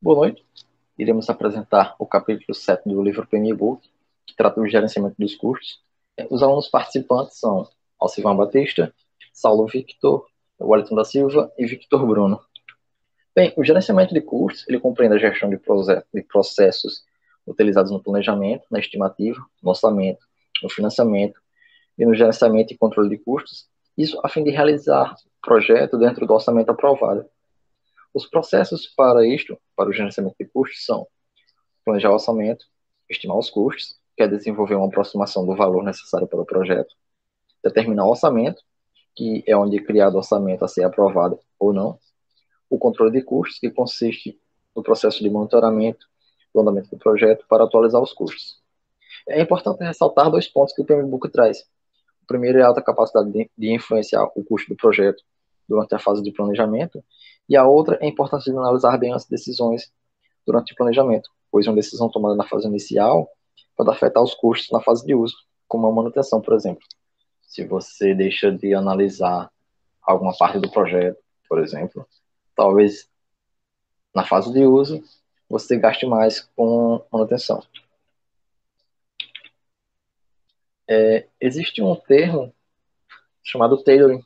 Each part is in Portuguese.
Boa noite. Iremos apresentar o capítulo 7 do livro PMBOK, que trata do gerenciamento dos custos. Os alunos participantes são Alcivan Batista, Saulo Victor, Wellington da Silva e Victor Bruno. Bem, o gerenciamento de custos, ele compreende a gestão de processos utilizados no planejamento, na estimativa, no orçamento, no financiamento e no gerenciamento e controle de custos, isso a fim de realizar o projeto dentro do orçamento aprovado. Os processos para isto, para o gerenciamento de custos, são planejar o orçamento, estimar os custos, que é desenvolver uma aproximação do valor necessário para o projeto, determinar o orçamento, que é onde é criado o orçamento a ser aprovado ou não, o controle de custos, que consiste no processo de monitoramento do andamento do projeto para atualizar os custos. É importante ressaltar dois pontos que o PMBOK traz. O primeiro é a alta capacidade de influenciar o custo do projeto durante a fase de planejamento, e a outra é a importância de analisar bem as decisões durante o planejamento, pois uma decisão tomada na fase inicial pode afetar os custos na fase de uso, como a manutenção, por exemplo. Se você deixa de analisar alguma parte do projeto, por exemplo, talvez na fase de uso você gaste mais com manutenção. Existe um termo chamado tailoring,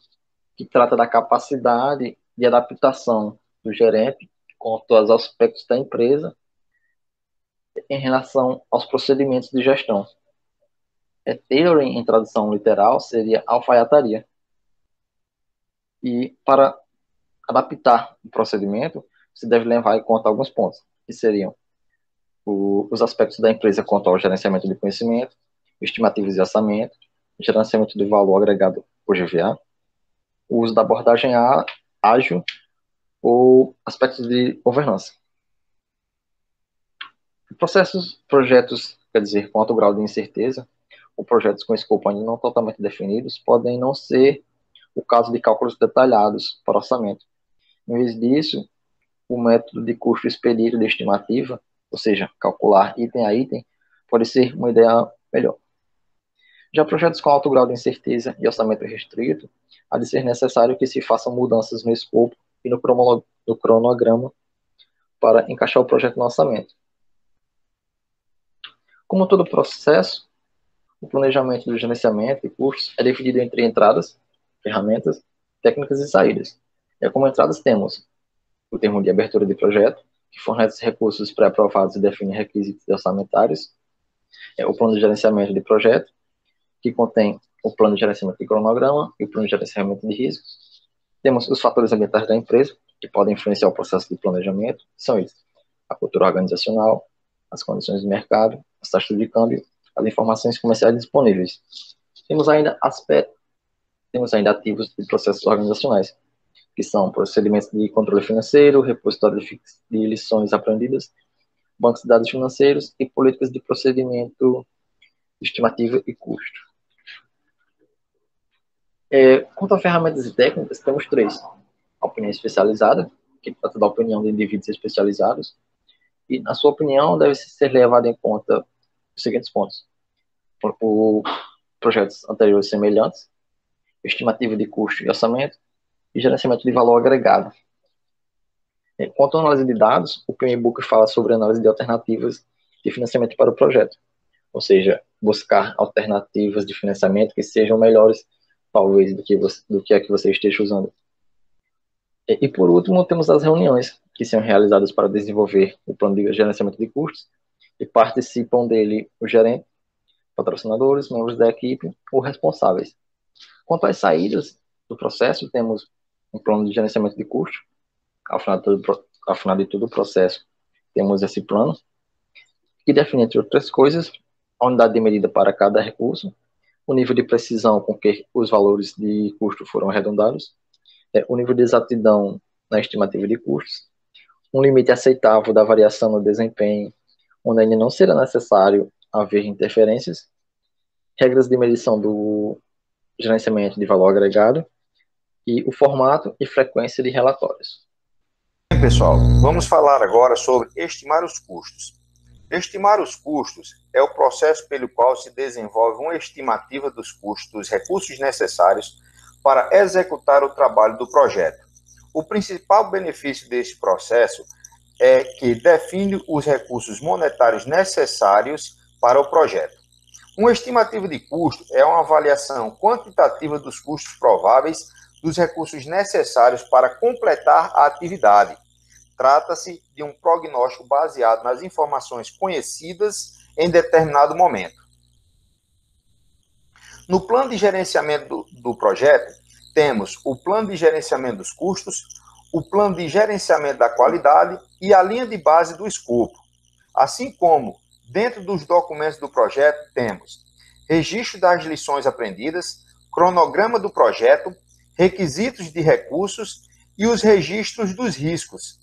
que trata da capacidade de adaptação do gerente quanto aos aspectos da empresa em relação aos procedimentos de gestão. Tailoring, em tradução literal, seria alfaiataria. E para adaptar o procedimento, você deve levar em conta alguns pontos, que seriam os aspectos da empresa quanto ao gerenciamento de conhecimento, estimativas de orçamento, gerenciamento de valor agregado, o GVA, o uso da abordagem ágil ou aspectos de governança. Projetos, quer dizer, com alto grau de incerteza, ou projetos com escopo ainda não totalmente definidos, podem não ser o caso de cálculos detalhados para orçamento. Em vez disso, o método de custo expedito de estimativa, ou seja, calcular item a item, pode ser uma ideia melhor. Já projetos com alto grau de incerteza e orçamento restrito, há de ser necessário que se façam mudanças no escopo e no cronograma para encaixar o projeto no orçamento. Como todo processo, o planejamento do gerenciamento de custos é dividido entre entradas, ferramentas, técnicas e saídas. Como entradas temos o termo de abertura de projeto, que fornece recursos pré-aprovados e define requisitos orçamentários. O plano de gerenciamento de projeto, que contém o plano de gerenciamento de cronograma e o plano de gerenciamento de riscos. Temos os fatores ambientais da empresa, que podem influenciar o processo de planejamento. São eles: a cultura organizacional, as condições de mercado, as taxas de câmbio, as informações comerciais disponíveis. Temos ainda ativos de processos organizacionais, que são procedimentos de controle financeiro, repositório de lições aprendidas, bancos de dados financeiros e políticas de procedimento, estimativa e custo. Quanto a ferramentas e técnicas, temos três: a opinião especializada, que trata da opinião de indivíduos especializados, e, na sua opinião, deve ser levado em conta os seguintes pontos: por projetos anteriores semelhantes, estimativa de custo e orçamento, e gerenciamento de valor agregado. Quanto à análise de dados, o PMBOK fala sobre análise de alternativas de financiamento para o projeto, ou seja, buscar alternativas de financiamento que sejam melhores, talvez, do que a que você esteja usando. E por último, temos as reuniões, que são realizadas para desenvolver o plano de gerenciamento de custos, e participam dele o gerente, patrocinadores, membros da equipe ou responsáveis. Quanto às saídas do processo, temos um plano de gerenciamento de custos. Ao final de todo o processo, temos esse plano, que define, entre outras coisas, a unidade de medida para cada recurso, o nível de precisão com que os valores de custo foram arredondados, o nível de exatidão na estimativa de custos, um limite aceitável da variação no desempenho, onde ainda não será necessário haver interferências, regras de medição do gerenciamento de valor agregado e o formato e frequência de relatórios. Bem, pessoal, vamos falar agora sobre estimar os custos. Estimar os custos é o processo pelo qual se desenvolve uma estimativa dos custos dos recursos necessários para executar o trabalho do projeto. O principal benefício deste processo é que define os recursos monetários necessários para o projeto. Uma estimativa de custo é uma avaliação quantitativa dos custos prováveis dos recursos necessários para completar a atividade. Trata-se de um prognóstico baseado nas informações conhecidas em determinado momento. No plano de gerenciamento do projeto, temos o plano de gerenciamento dos custos, o plano de gerenciamento da qualidade e a linha de base do escopo. Assim como, dentro dos documentos do projeto, temos registro das lições aprendidas, cronograma do projeto, requisitos de recursos e os registros dos riscos.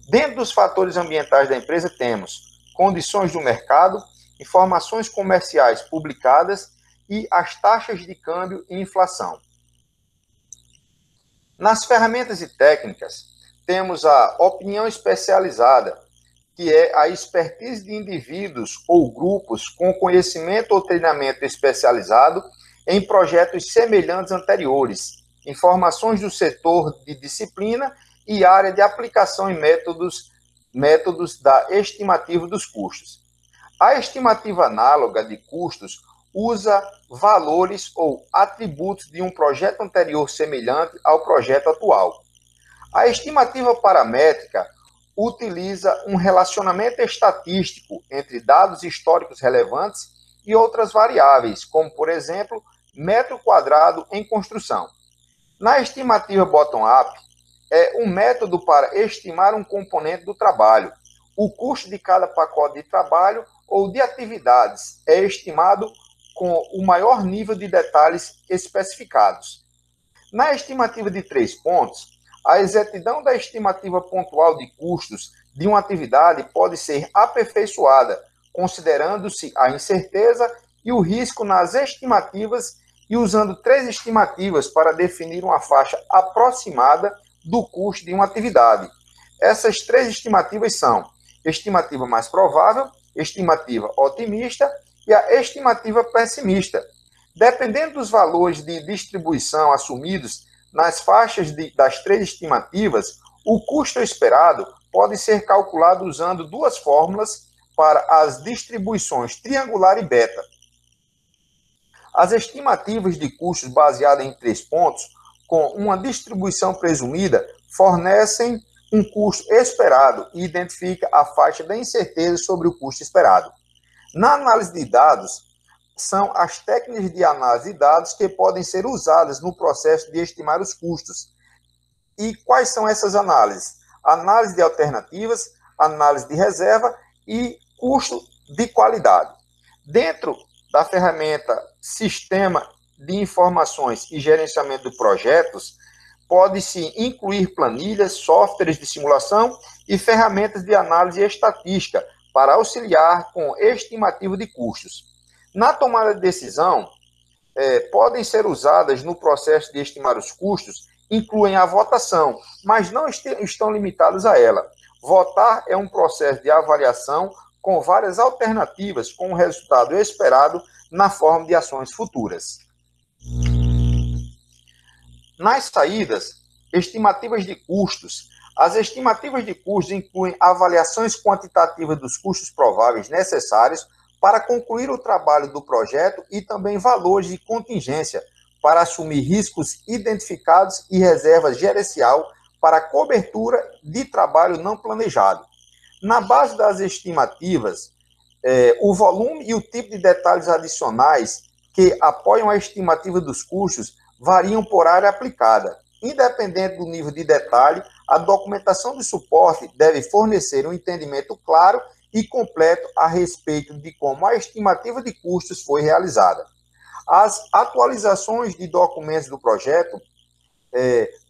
Dentro dos fatores ambientais da empresa, temos condições do mercado, informações comerciais publicadas e as taxas de câmbio e inflação. Nas ferramentas e técnicas, temos a opinião especializada, que é a expertise de indivíduos ou grupos com conhecimento ou treinamento especializado em projetos semelhantes anteriores, informações do setor de disciplina e área de aplicação em métodos da estimativa dos custos. A estimativa análoga de custos usa valores ou atributos de um projeto anterior semelhante ao projeto atual. A estimativa paramétrica utiliza um relacionamento estatístico entre dados históricos relevantes e outras variáveis, como, por exemplo, metro quadrado em construção. Na estimativa bottom-up, é um método para estimar um componente do trabalho. O custo de cada pacote de trabalho ou de atividades é estimado com o maior nível de detalhes especificados. Na estimativa de 3 pontos, a exatidão da estimativa pontual de custos de uma atividade pode ser aperfeiçoada, considerando-se a incerteza e o risco nas estimativas e usando 3 estimativas para definir uma faixa aproximada do custo de uma atividade. Essas 3 estimativas são estimativa mais provável, estimativa otimista e a estimativa pessimista. Dependendo dos valores de distribuição assumidos nas faixas das 3 estimativas, o custo esperado pode ser calculado usando 2 fórmulas para as distribuições triangular e beta. As estimativas de custos baseadas em 3 pontos, com uma distribuição presumida, fornecem um custo esperado e identifica a faixa da incerteza sobre o custo esperado. Na análise de dados, são as técnicas de análise de dados que podem ser usadas no processo de estimar os custos. E quais são essas análises? Análise de alternativas, análise de reserva e custo de qualidade. Dentro da ferramenta Sistema de Informações e Gerenciamento de Projetos, pode-se incluir planilhas, softwares de simulação e ferramentas de análise estatística para auxiliar com estimativa de custos. Na tomada de decisão, podem ser usadas no processo de estimar os custos, incluem a votação, mas não estão limitadas a ela. Votar é um processo de avaliação com várias alternativas, com o resultado esperado na forma de ações futuras. Nas saídas, estimativas de custos. As estimativas de custos incluem avaliações quantitativas dos custos prováveis necessários para concluir o trabalho do projeto e também valores de contingência para assumir riscos identificados e reservas gerencial para cobertura de trabalho não planejado. Na base das estimativas, o volume e o tipo de detalhes adicionais que apoiam a estimativa dos custos variam por área aplicada. Independente do nível de detalhe, a documentação de suporte deve fornecer um entendimento claro e completo a respeito de como a estimativa de custos foi realizada. As atualizações de documentos do projeto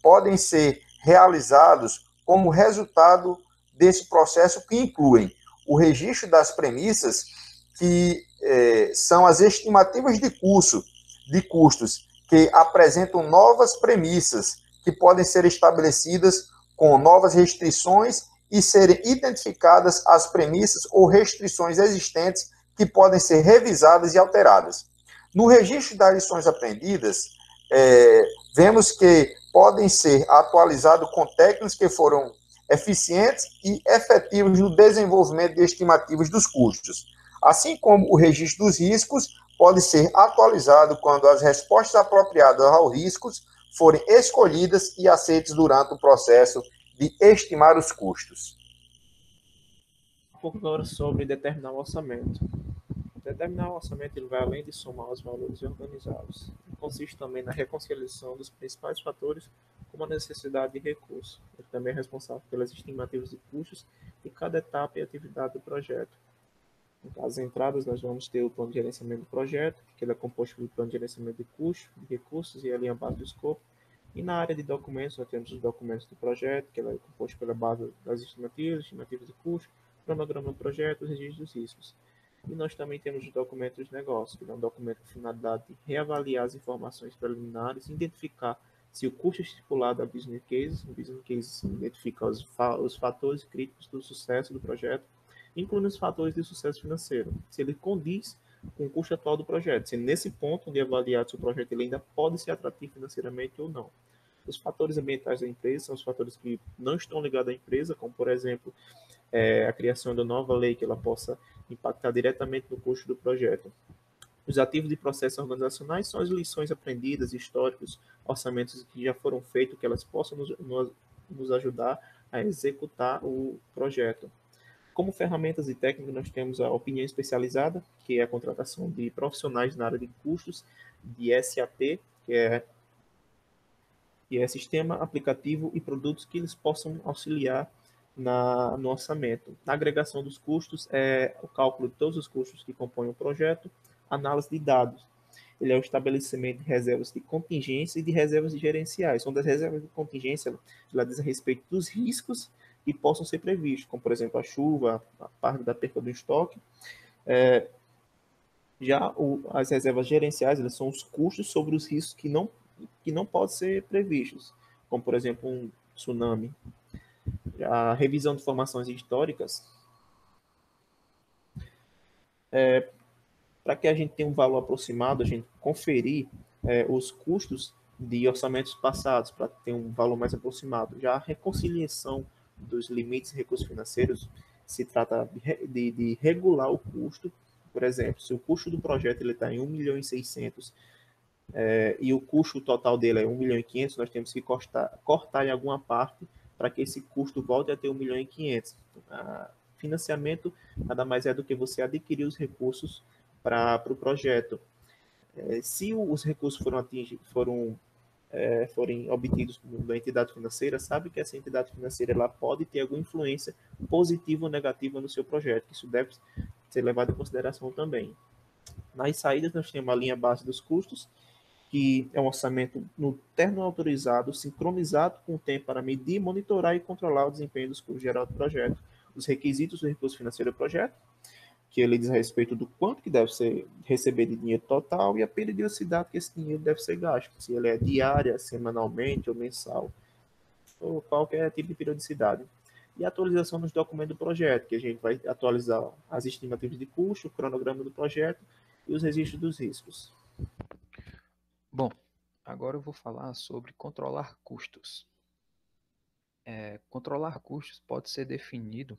podem ser realizados como resultado desse processo, que incluem o registro das premissas, que são as estimativas de custos, que apresentam novas premissas que podem ser estabelecidas com novas restrições e serem identificadas as premissas ou restrições existentes que podem ser revisadas e alteradas. No registro das lições aprendidas, vemos que podem ser atualizados com técnicas que foram eficientes e efetivos no desenvolvimento de estimativas dos custos, assim como o registro dos riscos pode ser atualizado quando as respostas apropriadas aos riscos forem escolhidas e aceitas durante o processo de estimar os custos. Um pouco agora sobre determinar o orçamento. Determinar o orçamento ele vai além de somar os valores e organizá-los. Consiste também na reconciliação dos principais fatores, como a necessidade de recurso. Ele também é responsável pelas estimativas de custos de cada etapa e atividade do projeto. No caso das entradas, nós vamos ter o plano de gerenciamento do projeto, que ele é composto pelo plano de gerenciamento de custos, de recursos e a linha base do escopo. E na área de documentos, nós temos os documentos do projeto, que ele é composto pela base das estimativas de custos, cronograma do projeto, os registros dos riscos. E nós também temos os documentos de negócio, que é um documento com finalidade de reavaliar as informações preliminares, identificar se o custo estipulado é business case. O business case identifica os fatores críticos do sucesso do projeto, incluindo os fatores de sucesso financeiro, se ele condiz com o custo atual do projeto, se nesse ponto de avaliar se o projeto ele ainda pode ser atrativo financeiramente ou não. Os fatores ambientais da empresa são os fatores que não estão ligados à empresa, como, por exemplo, a criação da nova lei que ela possa impactar diretamente no custo do projeto. Os ativos de processos organizacionais são as lições aprendidas, históricos, orçamentos que já foram feitos, que elas possam nos ajudar a executar o projeto. Como ferramentas e técnicas, nós temos a opinião especializada, que é a contratação de profissionais na área de custos, de SAP, que é sistema, aplicativo e produtos que eles possam auxiliar no orçamento. Na agregação dos custos, é o cálculo de todos os custos que compõem o projeto, análise de dados. Ele é o estabelecimento de reservas de contingência e de reservas gerenciais. São das reservas de contingência, ela diz a respeito dos riscos que possam ser previstos, como, por exemplo, a chuva, a parte da perda do estoque. As reservas gerenciais, elas são os custos sobre os riscos que não podem ser previstos, como, por exemplo, um tsunami. A revisão de informações históricas, para que a gente tenha um valor aproximado, a gente conferir os custos de orçamentos passados, para ter um valor mais aproximado. Já a reconciliação dos limites de recursos financeiros se trata de regular o custo. Por exemplo, se o custo do projeto está em 1.600.000 e o custo total dele é 1.500.000, nós temos que cortar em alguma parte para que esse custo volte a ter 1.500.000. Financiamento nada mais é do que você adquirir os recursos para o projeto. Se os recursos forem obtidos da entidade financeira, sabe que essa entidade financeira ela pode ter alguma influência positiva ou negativa no seu projeto. Isso deve ser levado em consideração também. Nas saídas, nós temos a linha base dos custos, que é um orçamento no termo autorizado, sincronizado com o tempo para medir, monitorar e controlar o desempenho dos custos gerais do projeto. Os requisitos do recurso financeiro do projeto, que ele diz a respeito do quanto que deve ser receber de dinheiro total e a periodicidade que esse dinheiro deve ser gasto, se ele é diária, semanalmente ou mensal, ou qualquer tipo de periodicidade. E a atualização dos documentos do projeto, que a gente vai atualizar as estimativas de custo, o cronograma do projeto e os registros dos riscos. Bom, agora eu vou falar sobre controlar custos. Controlar custos pode ser definido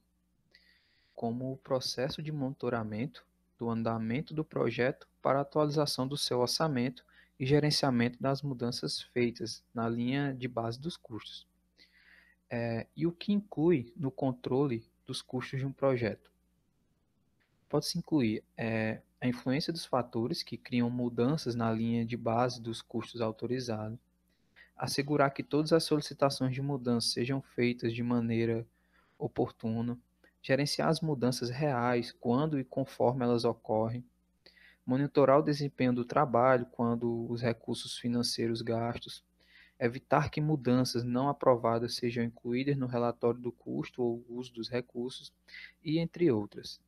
como o processo de monitoramento do andamento do projeto para atualização do seu orçamento e gerenciamento das mudanças feitas na linha de base dos custos. E o que inclui no controle dos custos de um projeto. Pode-se incluir a influência dos fatores que criam mudanças na linha de base dos custos autorizados, assegurar que todas as solicitações de mudança sejam feitas de maneira oportuna, gerenciar as mudanças reais quando e conforme elas ocorrem, monitorar o desempenho do trabalho quando os recursos financeiros gastos, evitar que mudanças não aprovadas sejam incluídas no relatório do custo ou uso dos recursos, e entre outras.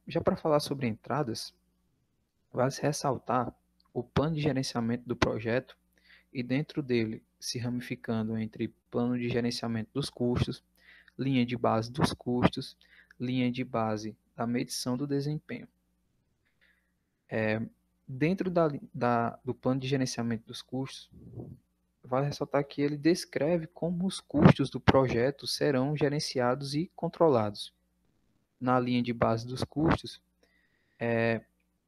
Já para falar sobre entradas, vale ressaltar o plano de gerenciamento do projeto e dentro dele se ramificando entre plano de gerenciamento dos custos, linha de base dos custos, linha de base da medição do desempenho. Dentro do plano de gerenciamento dos custos, vale ressaltar que ele descreve como os custos do projeto serão gerenciados e controlados. Na linha de base dos custos,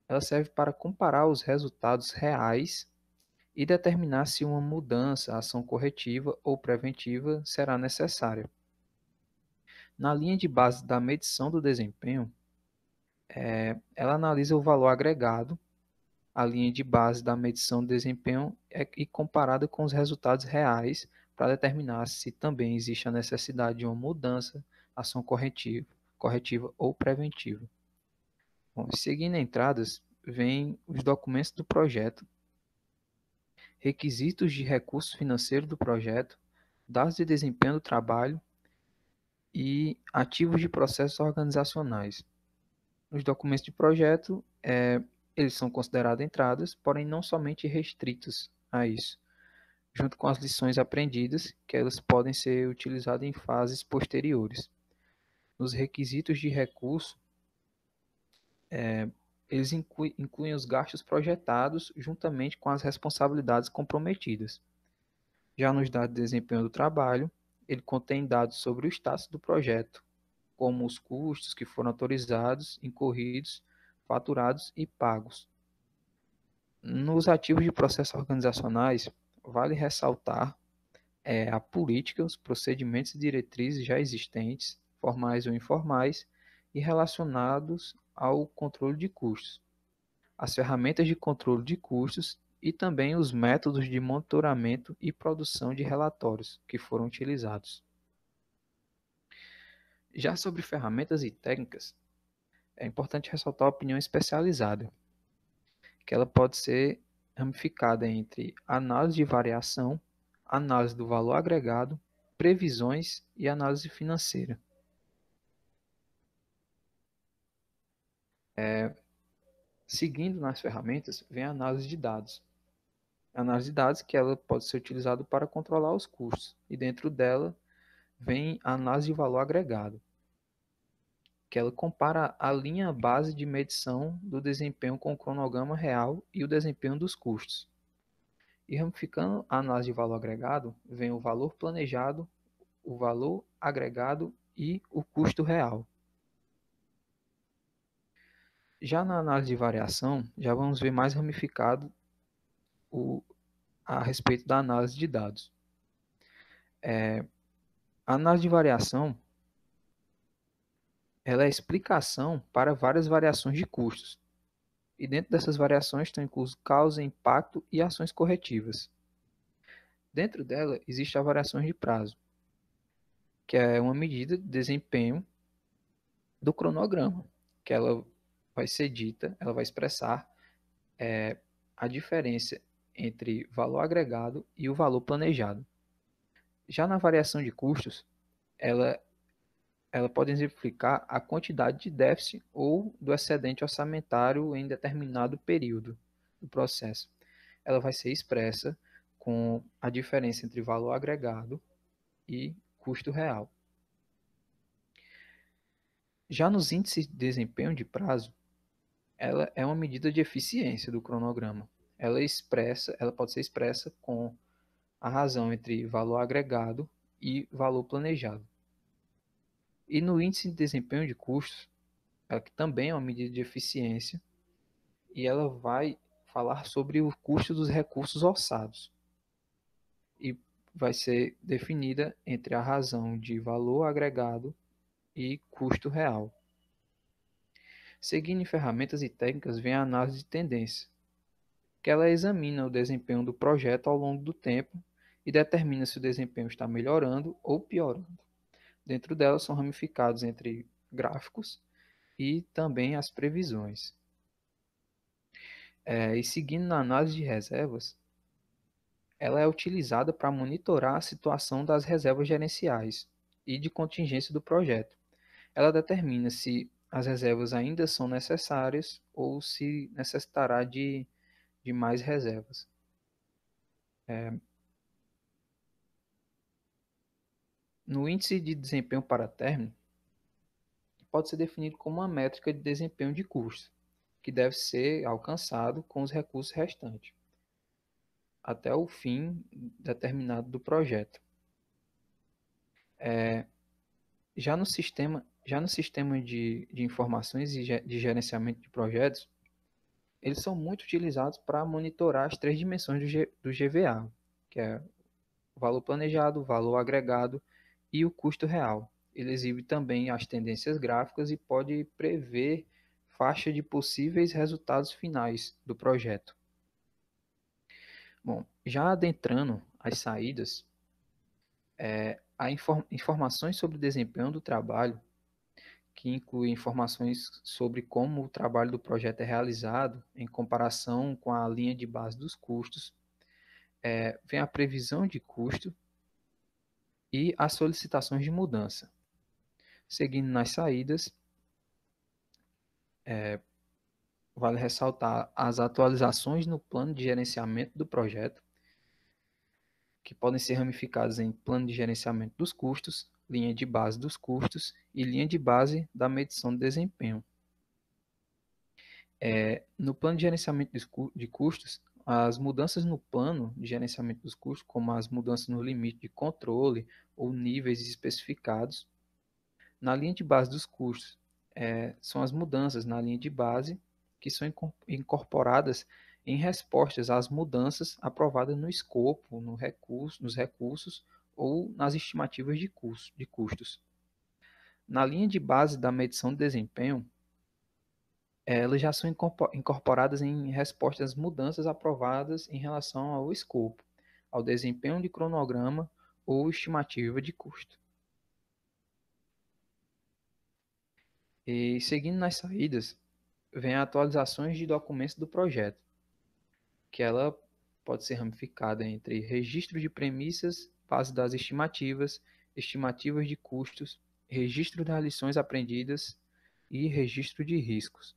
ela serve para comparar os resultados reais e determinar se uma mudança, ação corretiva ou preventiva será necessária. Na linha de base da medição do desempenho, ela analisa o valor agregado, a linha de base da medição do desempenho e comparada com os resultados reais para determinar se também existe a necessidade de uma mudança, ação corretiva ou preventiva. Bom, seguindo entradas, vem os documentos do projeto, requisitos de recurso financeiro do projeto, dados de desempenho do trabalho e ativos de processos organizacionais. Os documentos de projeto, eles são considerados entradas, porém não somente restritos a isso, junto com as lições aprendidas, que elas podem ser utilizadas em fases posteriores. Nos requisitos de recurso, eles incluem os gastos projetados juntamente com as responsabilidades comprometidas. Já nos dados de desempenho do trabalho, ele contém dados sobre o status do projeto, como os custos que foram autorizados, incorridos, faturados e pagos. Nos ativos de processos organizacionais, vale ressaltar a política, os procedimentos e diretrizes já existentes, formais ou informais, e relacionados ao controle de custos, as ferramentas de controle de custos e também os métodos de monitoramento e produção de relatórios que foram utilizados. Já sobre ferramentas e técnicas, é importante ressaltar a opinião especializada, que ela pode ser ramificada entre análise de variação, análise do valor agregado, previsões e análise financeira. Seguindo nas ferramentas, vem a análise de dados. A análise de dados que ela pode ser utilizada para controlar os custos, e dentro dela vem a análise de valor agregado, que ela compara a linha base de medição do desempenho com o cronograma real e o desempenho dos custos. E ramificando a análise de valor agregado, vem o valor planejado, o valor agregado e o custo real. Já na análise de variação, já vamos ver mais ramificado a respeito da análise de dados. A análise de variação ela é a explicação para várias variações de custos. E dentro dessas variações estão inclusos causa, impacto e ações corretivas. Dentro dela existe a variação de prazo, que é uma medida de desempenho do cronograma, que ela vai ser dita, ela vai expressar a diferença entre valor agregado e o valor planejado. Já na variação de custos, ela pode exemplificar a quantidade de déficit ou do excedente orçamentário em determinado período do processo. Ela vai ser expressa com a diferença entre valor agregado e custo real. Já nos índices de desempenho de prazo, ela é uma medida de eficiência do cronograma. Ela pode ser expressa com a razão entre valor agregado e valor planejado. E no índice de desempenho de custos, ela que também é uma medida de eficiência, e ela vai falar sobre o custo dos recursos orçados. E vai ser definida entre a razão de valor agregado e custo real. Seguindo em ferramentas e técnicas, vem a análise de tendência, que ela examina o desempenho do projeto ao longo do tempo e determina se o desempenho está melhorando ou piorando. Dentro dela são ramificados entre gráficos e também as previsões. E seguindo na análise de reservas, ela é utilizada para monitorar a situação das reservas gerenciais e de contingência do projeto. Ela determina se as reservas ainda são necessárias ou se necessitará de mais reservas. No índice de desempenho para término, pode ser definido como uma métrica de desempenho de custo, que deve ser alcançado com os recursos restantes. até o fim determinado do projeto. Já no sistema de informações e de gerenciamento de projetos, eles são muito utilizados para monitorar as três dimensões do GVA, que é o valor planejado, o valor agregado e o custo real. Ele exibe também as tendências gráficas e pode prever faixa de possíveis resultados finais do projeto. Bom, já adentrando as saídas, informações sobre o desempenho do trabalho, que inclui informações sobre como o trabalho do projeto é realizado em comparação com a linha de base dos custos, vem a previsão de custo e as solicitações de mudança. Seguindo nas saídas, vale ressaltar as atualizações no plano de gerenciamento do projeto, que podem ser ramificadas em plano de gerenciamento dos custos, linha de base dos custos e linha de base da medição de desempenho. No plano de gerenciamento de custos, as mudanças no plano de gerenciamento dos custos, como as mudanças no limite de controle ou níveis especificados. Na linha de base dos custos, são as mudanças na linha de base que são incorporadas em respostas às mudanças aprovadas no escopo, nos recursos ou nas estimativas de custos. Na linha de base da medição de desempenho, elas já são incorporadas em respostas às mudanças aprovadas em relação ao escopo, ao desempenho de cronograma ou estimativa de custo. E seguindo nas saídas, vem atualizações de documentos do projeto, que ela pode ser ramificada entre registro de premissas, base das estimativas, estimativas de custos, registro das lições aprendidas e registro de riscos.